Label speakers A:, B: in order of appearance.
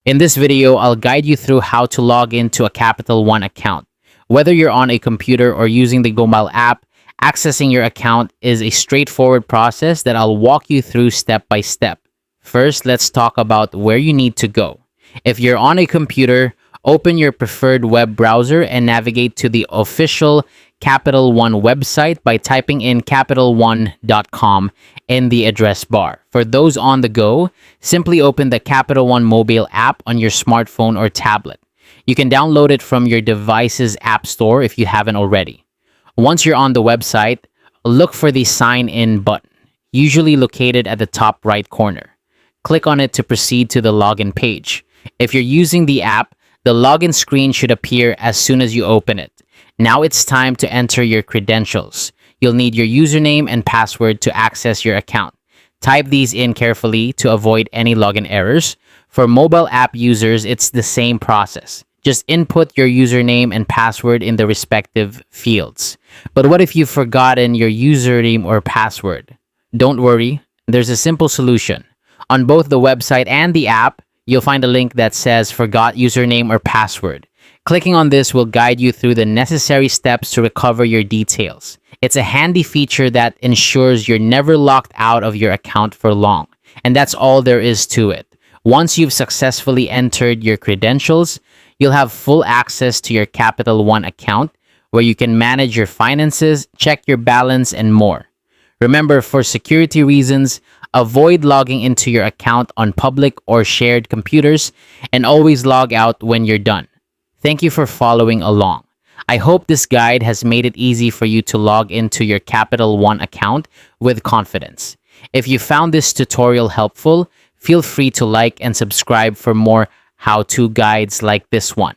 A: In this video, I'll guide you through how to log into a Capital One account. Whether you're on a computer or using the mobile app, accessing your account is a straightforward process that I'll walk you through step by step. First, let's talk about where you need to go. If you're on a computer, open your preferred web browser and navigate to the official Capital One website by typing in capitalone.com in the address bar. For those on the go, simply open the Capital One mobile app on your smartphone or tablet. You can download it from your device's app store if you haven't already. Once you're on the website, look for the Sign In button, usually located at the top right corner. Click on it to proceed to the login page. If you're using the app, the login screen should appear as soon as you open it. Now it's time to enter your credentials. You'll need your username and password to access your account. Type these in carefully to avoid any login errors. For mobile app users, it's the same process. Just input your username and password in the respective fields. But what if you've forgotten your username or password? Don't worry, there's a simple solution. On both the website and the app, you'll find a link that says Forgot Username or Password. Clicking on this will guide you through the necessary steps to recover your details. It's a handy feature that ensures you're never locked out of your account for long. And that's all there is to it. Once you've successfully entered your credentials, you'll have full access to your Capital One account where you can manage your finances, check your balance, and more. Remember, for security reasons, avoid logging into your account on public or shared computers and always log out when you're done. Thank you for following along. I hope this guide has made it easy for you to log into your Capital One account with confidence. If you found this tutorial helpful, feel free to like and subscribe for more how-to guides like this one.